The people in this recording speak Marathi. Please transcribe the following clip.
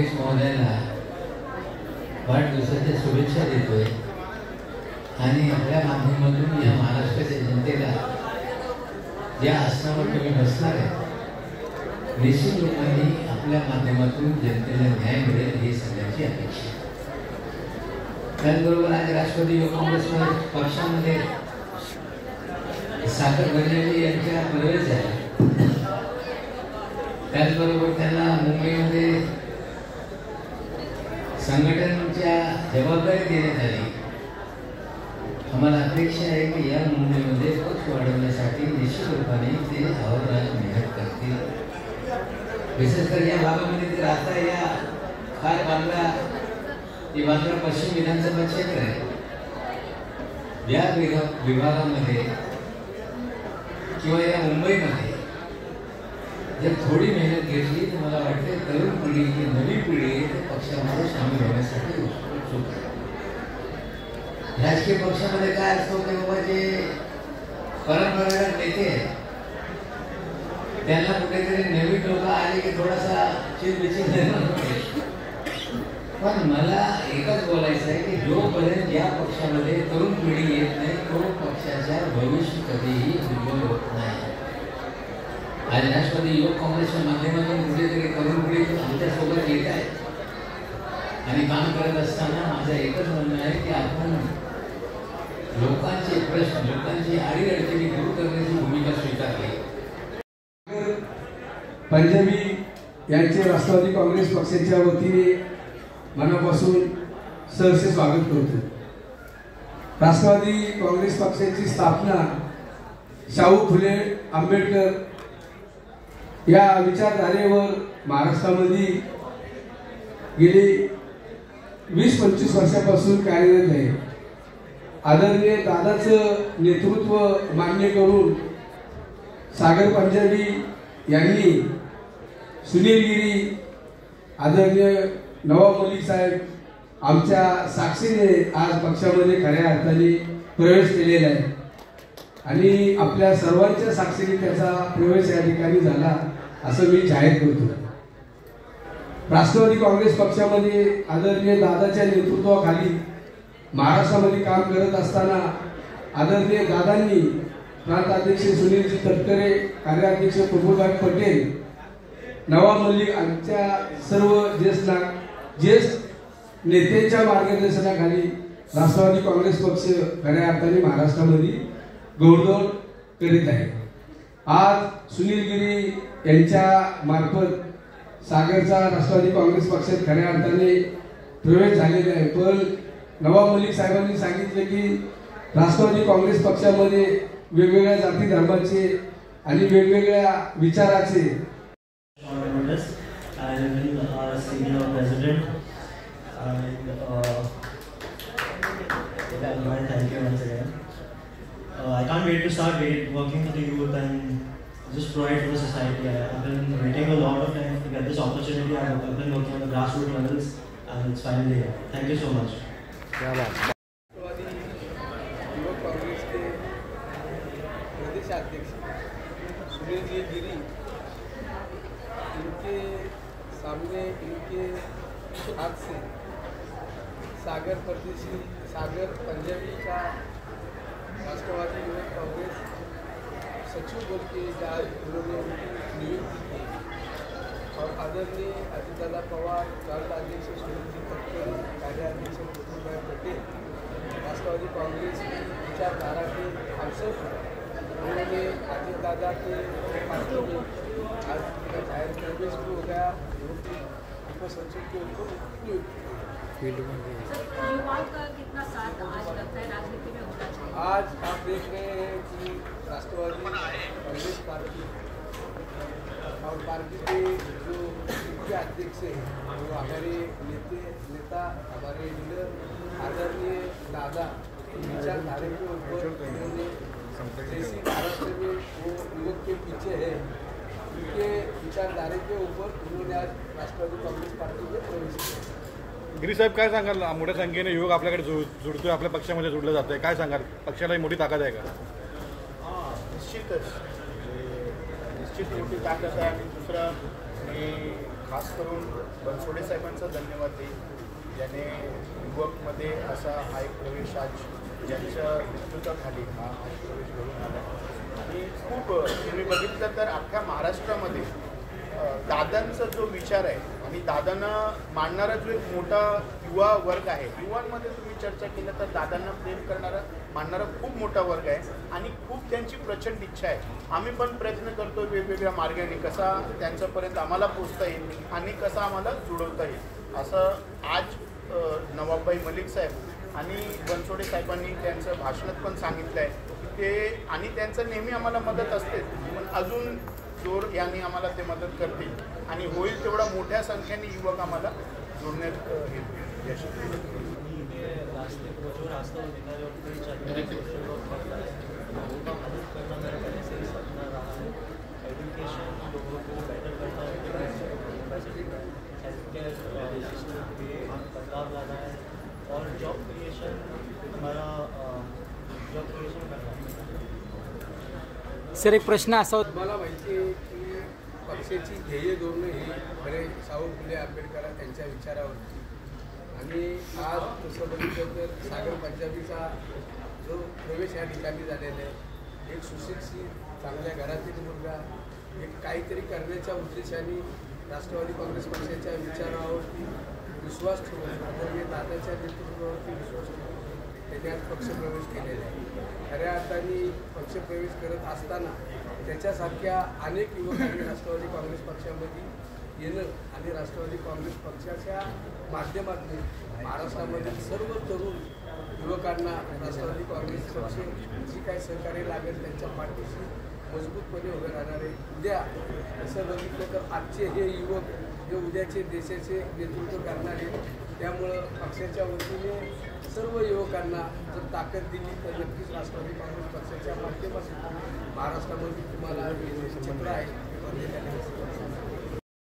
फडणवीस महोदयांना वाढदिवसाच्या शुभेच्छा देतोय आणि आपल्या माध्यमातून या महाराष्ट्राच्या जनतेला ज्या आसनावर तुम्ही बसणार आहे निश्चित रूपाने आपल्या माध्यमातून जनतेला न्याय मिळेल ही सगळ्यांची अपेक्षा. त्याचबरोबर आज राष्ट्रवादी युवक काँग्रेस पक्षामध्ये सागर पंजाबी यांच्या प्रवेश झाला. त्याचबरोबर त्यांना मुंबईमध्ये संघटनेच्या जबाबदारी देण्यात आली. आम्हाला अपेक्षा आहे की या मुंबईमध्ये पक्ष वाढवण्यासाठी निश्चित रूपाने ते अहोरात्र मेहनत करतील. विशेषकर या भागामध्ये ते राहता या खार बांद्रा पश्चिम विधानसभा क्षेत्र आहे. या विभागामध्ये किंवा या मुंबईमध्ये जर थोडी मेहनत घेतली तर मला वाटते तरुण पिढी ही नवी पिढी पक्षामध्ये सामील होण्यासाठी उत्सुक आहे. राजकीय पक्षामध्ये काय असतो की बाबा जे परंपरागत नेते आहेत त्यांना कुठेतरी नवीन लोक आले की थोडासा चिरबिचिर निर्माण होते. पण मला एकच बोलायचं आहे की जोपर्यंत या पक्षामध्ये तरुण पिढी येत नाही तो पक्षाच्या भविष्य कधीही उज्ज्वल होत नाही. आज राष्ट्रवादी युवक काँग्रेसच्या माध्यमातून कुठेतरी तरुण पिढी आमच्यासोबत येत आहे आणि काम करत असताना माझं एकच म्हणणं आहे की आपण लोकांचे प्रश्न लोकांची अडीअडचणी दूर करण्याची भूमिका स्वीकारली. पंजाबी यांचे राष्ट्रवादी काँग्रेस पक्षाच्या वतीने मनापासून सहर्ष स्वागत करतो. राष्ट्रवादी काँग्रेस पक्षाची स्थापना शाहू फुले आंबेडकर या विचारधारेवर महाराष्ट्रामध्ये गेली 20-25 वर्षापासून कार्यरत आहे. आदरणीय दादाचं नेतृत्व मान्य करून सागर पंजाबी यांनी सुनील गिरी आदरणीय नवाब मलिक साहेब आमच्या साक्षीने आज पक्षामध्ये खऱ्या अर्थाने प्रवेश केलेला आहे आणि आपल्या सर्वांच्या साक्षीने त्याचा प्रवेश या ठिकाणी झाला असं मी जाहीर करतो. राष्ट्रवादी काँग्रेस पक्षामध्ये आदरणीय दादाच्या नेतृत्वाखाली महाराष्ट्रामध्ये काम करत असताना आदरणीय दादांनी प्रांत अध्यक्ष सुनीलजी तटकरे, कार्याध्यक्ष प्रफुल्लभाई पटेल, नवाब मलिक आमच्या सर्व ज्येष्ठ नेत्यांच्या मार्गदर्शनाखाली राष्ट्रवादी काँग्रेस पक्ष खऱ्या अर्थाने महाराष्ट्रामध्ये घोडदौड करीत आहे. आज सुनील गिरी यांच्या मार्फत सागरचा राष्ट्रवादी काँग्रेस पक्षात खऱ्या अर्थाने प्रवेश झालेला आहे. पण नवाब मलिक साहेबांनी सांगितले की राष्ट्रवादी काँग्रेस पक्षामध्ये वेगवेगळ्या जाती धर्माचे आणि वेगवेगळ्या विचाराचे senior president and thank you once again. I can't wait to start working for the youth and just provide for the society. I've been waiting a lot of time to get this opportunity. I've been working on the grassroots levels and it's finally here. Thank you so much. युवक काँग्रेस के प्रदेशाध्यक्ष सुनील जी गिरी, इनके सामने इनके हाथ से सागर पंजाबी का राष्ट्रवादी युवक कांग्रेस सचिव बोल के उन्होंने उनकी नियुक्ति की और आदरणीय अजितदादा पवार, प्रांत अध्यक्ष सुनीलजी तटकरे, कार्याध्यक्ष प्रफुल्लभाई पटेल, राष्ट्रवादी कांग्रेस की विचारधारा के अवसर पर उन्होंने अजितदादा के पार्टी में आज का जाहिर प्रवेश भी हो गया उप सचिव के ऊपर युवाओं का कितना साथ आज लगता है राजनीति में होना चाहिए? आज आप देख रहे हैं कि राष्ट्रवादी कांग्रेस पार्टी और पार्टी के जो मुख्य अध्यक्ष हैं वो हमारे नेता हमारे लीडर आदरणीय दादा विचारधारा के ऊपर उन्होंने जैसी महाराष्ट्र में वो युवक के पीछे है उनके विचारधारे के ऊपर उन्होंने आज राष्ट्रवादी काँग्रेस पार्टी में प्रवेश किया. गिरी साहेब काय सांगाल, मोठ्या संख्येने युवक आपल्याकडे जुळतोय, आपल्या पक्षामध्ये जुळलं जातंय, काय सांगाल, पक्षाला मोठी ताकद आहे का? निश्चितच निश्चित मोठी ताकद आहे. आणि दुसरं खास करून बनसोडे साहेबांचा धन्यवाद देईल, ज्याने युवकमध्ये असा हा एक प्रवेश आज ज्यांच्या नेतृत्वाखाली हा प्रवेश घडून आला. आणि खूप तुम्ही बघितलं तर अख्ख्या महाराष्ट्रामध्ये दादांचा जो विचार आहे आणि दादांना मानणारा जो एक मोठा युवा वर्ग आहे, युवांमध्ये तुम्ही चर्चा केलं तर दादांना प्रेम करणारा मानणारा खूप मोठा वर्ग आहे आणि खूप त्यांची प्रचंड इच्छा आहे. आम्ही पण प्रयत्न करतो वेगवेगळ्या मार्गाने कसा त्यांच्यापर्यंत आम्हाला पोचता येईल आणि कसं आम्हाला जुळवता येईल. असं आज नवाबभाई मलिक साहेब आणि बनसोडे साहेबांनी त्यांचं भाषणात पण सांगितलं आहे की ते आणि त्यांचं नेहमी आम्हाला मदत असते, पण अजून जोर यांनी आम्हाला ते मदत करतील आणि होईल तेवढा मोठ्या संख्येने युवक आम्हाला जोडण्यात यश रास्ते को जो रास्ता निकला जो पूरी चलने का मदद करना मेरा पहले से ही सपना रहा है. एजुकेशन लोगों को बेटर करना हेल्थ केयर सिस्टम में बदलाव लाना है और जॉब क्रिएशन हमारा जॉब क्रिएशन करना है. सर एक प्रश्न असा होता, मला माहिती आहे की पक्षाची ध्येय धोरणं ही खरे सावंत फुले आंबेडकर यांच्या विचारावरती आणि आज तसं बघितलं तर सागर पंजाबीचा जो प्रवेश या ठिकाणी झालेला आहे, एक सुशिक्षित चांगल्या घरातील मुलगा एक काहीतरी करण्याच्या उद्देशाने राष्ट्रवादी काँग्रेस पक्षाच्या विचारावरती विश्वास ठेवून आदरणीय दादाच्या नेतृत्वावरती विश्वास ठेवून त्याने आज पक्षप्रवेश केलेला आहे. खऱ्या अर्थाने पक्षप्रवेश करत असताना त्याच्यासारख्या अनेक युवकांनी राष्ट्रवादी काँग्रेस पक्षामध्ये येणं आणि राष्ट्रवादी काँग्रेस पक्षाच्या माध्यमातून महाराष्ट्रामधील सर्व तरुण युवकांना राष्ट्रवादी काँग्रेस पक्ष जी काही सहकार्य लागेल त्यांच्या पाठीशी मजबूतपणे उभे राहणार आहे. उद्या असं बघितलं तर आजचे हे युवक जे उद्याचे देशाचे नेतृत्व करणारे, त्यामुळं पक्षाच्या वतीने सर्व युवकांना जर ताकद दिली तर नक्कीच राष्ट्रवादी काँग्रेस पक्षाच्या माध्यमातून महाराष्ट्रामध्ये तुम्हाला चित्र आहे.